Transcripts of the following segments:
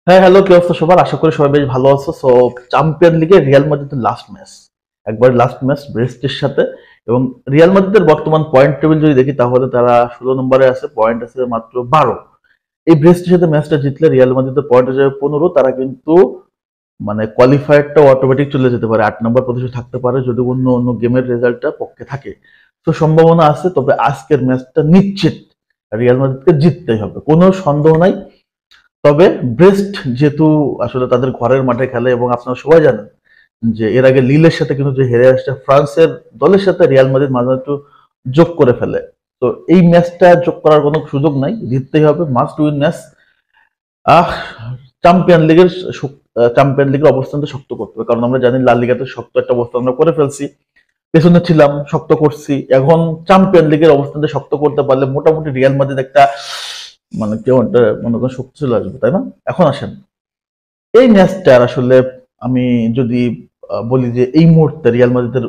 হ্যাঁ, হ্যালো, কি অবস্থা সবার? আশা করি সবাই বেশ ভালো আছো। সো চ্যাম্পিয়ন লিগে রিয়াল মাদ্রিদের লাস্ট ম্যাচ, একবার লাস্ট ম্যাচ ব্রেস্টের সাথে। এবং রিয়াল মাদ্রিদের বর্তমান পয়েন্ট টেবিল যদি দেখি তাহলে তারা 16 নম্বরে আছে, পয়েন্ট আছে মাত্র 12। এই ব্রেস্টের সাথে ম্যাচটা জিতলে রিয়াল মাদ্রিদের পয়েন্ট হয়ে যাবে 15। তারা কিন্তু মানে কোয়ালিফায়ারটা অটোমেটিক চলে যেতে পারে, 8 নম্বর পজিশনে থাকতে পারে যদি অন্য অন্য গেমের রেজাল্টটা পক্ষে থাকে। তো সম্ভাবনা আছে, তবে আজকের ম্যাচটা নিশ্চিত রিয়াল মাদ্রিদকে জিততেই হবে, কোনো সন্দেহ নাই। তবে ব্রেস্ট যেহেতু আসলে তাদের ঘরের মাঠে খেলে, এবং আপনারা সবাই জানেন যে এর আগে লিলের সাথে কিন্তু যে হেরে আসছে ফ্রান্সের দলের সাথে রিয়াল মাদ্রিদ মাঝে একটু যোগ করে ফেলে। তো এই ম্যাচটা যোগ করার কোনো সুযোগ নাই, জিততেই হবে, মাস্ট উইন ম্যাচ। আহ চ্যাম্পিয়ন লিগের চ্যাম্পিয়ন লিগের অবস্থানটা শক্ত করতে হবে, কারণ আমরা জানি লা লিগাতে শক্ত একটা অবস্থান আমরা করে ফেলছি, পেছনে ছিলাম, শক্ত করছি। এখন চ্যাম্পিয়ন লিগের অবস্থানটা শক্ত করতে পারলে মোটামুটি রিয়াল মাদ্রিদ একটা মানে কেউ একটা মনে করেন শক্তি চলে আসবে, তাই না? এখন আসেন এই ম্যাচটার আসলে আমি যদি বলি যে এই মুহূর্তে রিয়াল মাদ্রিদের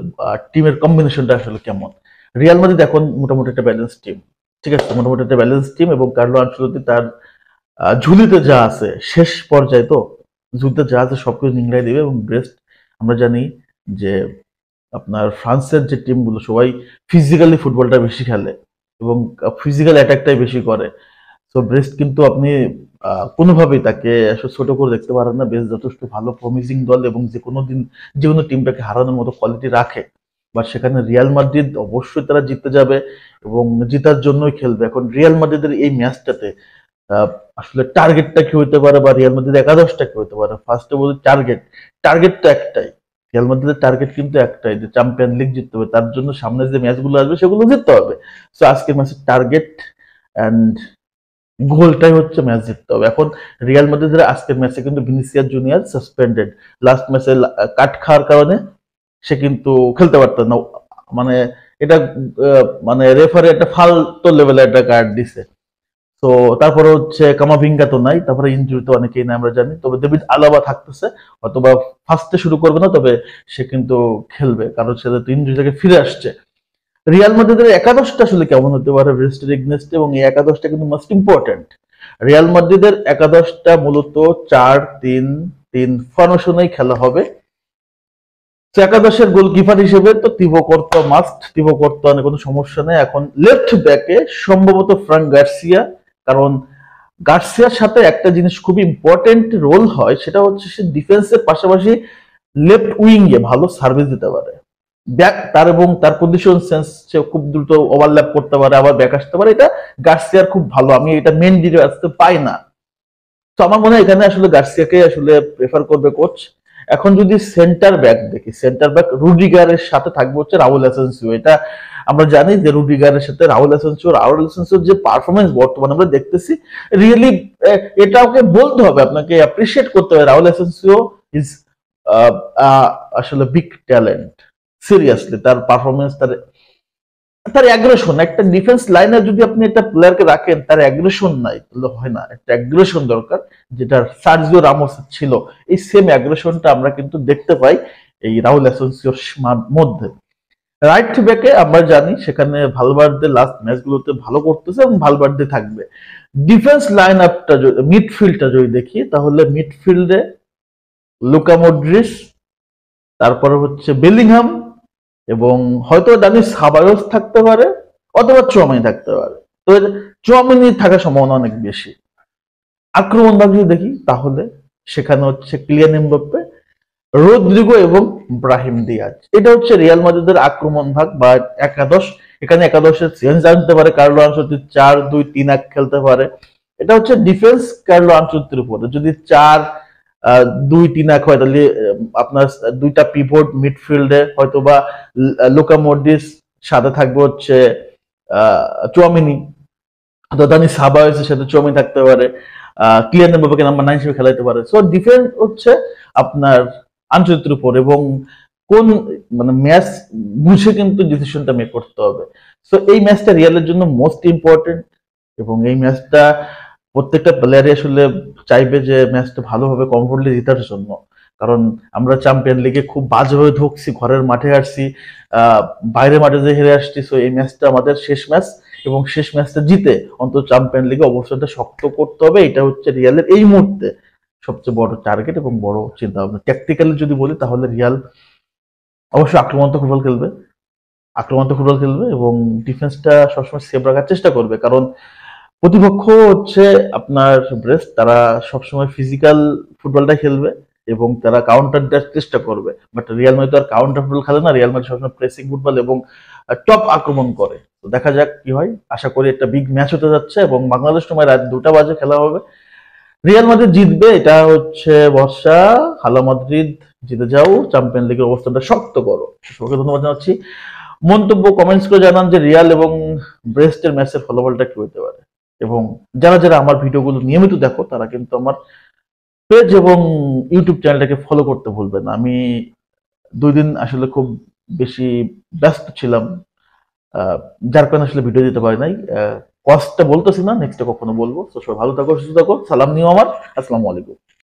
টিমের কম্বিনেশনটা আসলে কেমন। রিয়াল মাদ্রিদ এখন মোটামুটি একটা ব্যালেন্স টিম, ঠিক আছে, মোটামুটি একটা ব্যালেন্স টিম। এবং কার্লো আনচেলত্তি তার ঝুলিতে যা আছে, শেষ পর্যায়ে তো ঝুলিতে যা আছে সবকিছু নিংড়াই দিবে। এবং ব্রেস্ট আমরা জানি যে আপনার ফ্রান্সের যে টিমগুলো সবাই ফিজিক্যালি ফুটবলটা বেশি খেলে এবং ফিজিক্যাল অ্যাটাকটাই বেশি করে। তো ব্রেস্ট কিন্তু আপনি কোনোভাবেই তাকে আসলে ছোট করে দেখতে পারেন না। বেশ যথেষ্ট ভালো প্রমিসিং দল, এবং যে কোনো দিন যে কোনো টিমটাকে হারানোর মতো কোয়ালিটি রাখে। বাট সেখানে রিয়াল মাদ্রিদ অবশ্যই তারা জিততে যাবে এবং জিতার জন্যই খেলবে। এখন রিয়াল মাদ্রিদের এই ম্যাচটাতে আসলে টার্গেটটা কি হইতে পারে, বা রিয়াল মাদ্রিদ একাদশটা কি হতে পারে? ফার্স্টে বলি টার্গেট। টার্গেট তো একটাই, রিয়াল মাদ্রিদের টার্গেট কিন্তু একটাই, যে চ্যাম্পিয়ন লিগ জিততে হবে। তার জন্য সামনে যে ম্যাচগুলো আসবে সেগুলো জিততে হবে। সো আজকের ম্যাচের টার্গেট অ্যান্ড গোলটাই হচ্ছে ম্যাচ জিততে হবে। এখন রিয়াল মাদ্রিদের আজকের ম্যাচে কিন্তু ভিনিসিয়াস জুনিয়র সাসপেন্ডেড, লাস্ট ম্যাচে কাট খাওয়ার কারণে সে কিন্তু খেলতে পারতো না। মানে এটা মানে রেফারি একটা ফালতু লেভেলের একটা কার্ড দিছে। তো তারপরে হচ্ছে কামাভিঙ্গা তো নাই, তারপরে ইনজুরি তো অনেকেই নাই আমরা জানি। তবে ডেভিড আলাবা থাকতেছে, অথবা ফার্স্টে শুরু করবে না, তবে সে কিন্তু খেলবে, কারণ সে তো ইনজুরি থেকে ফিরে আসছে। রিয়াল মাদ্রিদের একাদশটা আসলে কেমন হতে পারে ব্রেস্টের এগনেস্টে, এবং এই একাদশটা কিন্তু মোস্ট ইম্পর্টেন্ট। রিয়াল মাদ্রিদের একাদশটা মূলত 4-3-3 ফরমেশনেই খেলা হবে। তো একাদশের গোলকিপার হিসেবে তো তিবো কর্তোয়া মাস্ট, তিবো কর্তোয়া কোনো সমস্যা নেই। এখন লেফট ব্যাকে সম্ভবত ফ্রাঙ্ক গার্সিয়া, কারণ গার্সিয়ার সাথে একটা জিনিস খুব ইম্পর্টেন্ট রোল হয়, সেটা হচ্ছে সে ডিফেন্সের পাশাপাশি লেফট উইং এ ভালো সার্ভিস দিতে পারে। ব্যাক তার এবং তার পজিশন সেন্স, সে খুব দ্রুত ওভারল্যাপ করতে পারে, আবার ব্যাক আসতে পারে। এটা গার্সিয়ার খুব ভালো, আমি এটা মেন ডিরে আসতে পাই না। তো আমার মনে হয় এখানে আসলে গার্সিয়াকে আসলে প্রেফার করবে কোচ। এখন যদি সেন্টার ব্যাক দেখি, সেন্টার ব্যাক রুডিগারের সাথে থাকবে হচ্ছে রাউল অ্যাসেনসিও। এটা আমরা জানি যে রুডিগারের সাথে রাউল অ্যাসেনসিওর যে পারফরমেন্স বর্তমানে আমরা দেখতেছি, রিয়েলি এটাকে বলতে হবে, আপনাকে অ্যাপ্রিসিয়েট করতে হবে। রাউল অ্যাসেনসিও ইজ আসলে বিগ ট্যালেন্ট, সিরিয়াসলি। তার পারফরমেন্স, তার তার অ্যাগ্রেশন, একটা ডিফেন্স লাইনে যদি আপনি একটা প্লেয়ারকে রাখেন, তার অ্যাগ্রেশন নাই তাহলে হয় না। একটা অ্যাগ্রেশন দরকার, যেটা সার্জিও রামোস ছিল। এই সেম অ্যাগ্রেশনটা আমরা কিন্তু দেখতে পাই এই রাহুল অ্যাসেনসিওর মধ্যে। রাইট ব্যাকে আমরা জানি সেখানে ভালভার্দে লাস্ট ম্যাচগুলোতে ভালো করতেছে এবং ভালভার্দে থাকবে। ডিফেন্স লাইন আপটা, মিডফিল্ডটা যদি দেখি, তাহলে মিডফিল্ডে লুকা মডরিচ, তারপরে হচ্ছে বেলিংহাম, এবং হয়তো দানি সাবায়স থাকতে পারে, অথবা চুয়ামেনি থাকতে পারে। তো চুয়ামেনি থাকার সম্ভাবনা অনেক বেশি। আক্রমণ ভাগ যদি দেখি, তাহলে সেখানে হচ্ছে কিলিয়ান এমবাপ্পে, রদ্রিগো এবং ব্রাহিম দিয়াজ। এটা হচ্ছে রিয়াল মাদ্রিদের আক্রমণ ভাগ বা একাদশ। এখানে একাদশের চেঞ্জ আনতে পারে, কার্লো আনচেলত্তি 4-2-3-1 খেলতে পারে। এটা হচ্ছে ডিফেন্স কার্লো আনচেলত্তির উপরে। যদি 4-2-3-1 হয়, তাহলে আপনার দুইটা পিভট মিডফিল্ডে হয়তো বা লুকা মডরিচ, সাথে থাকবে হচ্ছে চুয়ামিনি, দানি সাবায়েসের সাথে চুয়ামিনি থাকতে পারে, ক্লিয়ার এমবাপ্পেকে নাম্বার 9 হিসেবে খেলাইতে পারে। সো ডিফেন্স হচ্ছে আপনার আনচেলত্তির উপর, এবং কোন মানে ম্যাচ বুঝে কিন্তু ডিসিশনটা মেক করতে হবে। সো এই ম্যাচটা রিয়ালের জন্য মোস্ট ইম্পর্টেন্ট, এবং এই ম্যাচটা প্রত্যেকটা প্লেয়ারই আসলে চাইবে যে ম্যাচটা ভালোভাবে কমফোর্টলি জেতার জন্য। কারণ আমরা চ্যাম্পিয়ন লিগে খুব বাজেভাবে ঢুকছি, ঘরের মাঠে আসছি, বাইরের মাঠে যে হেরে আসছি। সো এই ম্যাচটা আমাদের শেষ ম্যাচ, এবং শেষ ম্যাচটা জিতে অন্তত চ্যাম্পিয়ন লিগে অবস্থানটা শক্ত করতে হবে। এটা হচ্ছে রিয়ালের এই মুহূর্তে সবচেয়ে বড় টার্গেট এবং বড় চিন্তা ভাবনা। ট্যাকটিক্যালি যদি বলি তাহলে রিয়াল অবশ্যই আক্রমণাত্মক ফুটবল খেলবে এবং ডিফেন্সটা সবসময় সেভ রাখার চেষ্টা করবে, কারণ প্রতিপক্ষ হচ্ছে আপনার ব্রেস্ট, তারা সবসময় ফিজিক্যাল ফুটবলটা খেলবে এবং তারা কাউন্টার দেওয়ার চেষ্টা করবে। বাট রিয়াল মাদ্রিদ তো আর কাউন্টার ফুটবল খেলে না, রিয়াল মাদ্রিদ সবসময় প্রেসিং ফুটবল এবং টপ আক্রমণ করে। তো দেখা যাক কি হয়, আশা করি একটা বিগ ম্যাচ হতে যাচ্ছে এবং বাংলাদেশ সময় রাত 2টা বাজে খেলা হবে। রিয়াল মাদ্রিদ জিতবে, এটা হচ্ছে ভরসা। হালা মাদ্রিদ জিতে যাও, চ্যাম্পিয়ন লিগের অবস্থানটা শক্ত করো। সবাইকে ধন্যবাদ জানাচ্ছি। মন্তব্য কমেন্টস করে জানান যে রিয়াল এবং ব্রেস্টের ম্যাচের ফলাফলটা কি হতে পারে, এবং যারা যারা আমার ভিডিওগুলো নিয়মিত দেখো তারা কিন্তু আমার পেজ এবং ইউটিউব চ্যানেলটাকে ফলো করতে ভুলবে না। আমি 2 দিন আসলে খুব বেশি ব্যস্ত ছিলাম, আহ, যার কারণে আসলে ভিডিও দিতে পারি নাই। কষ্টটা বলতেছি না, নেক্সটে কখনো বলবো। তো সবাই ভালো থাকো, সুস্থ থাকো, সালাম নিও আমার। আসসালামু আলাইকুম।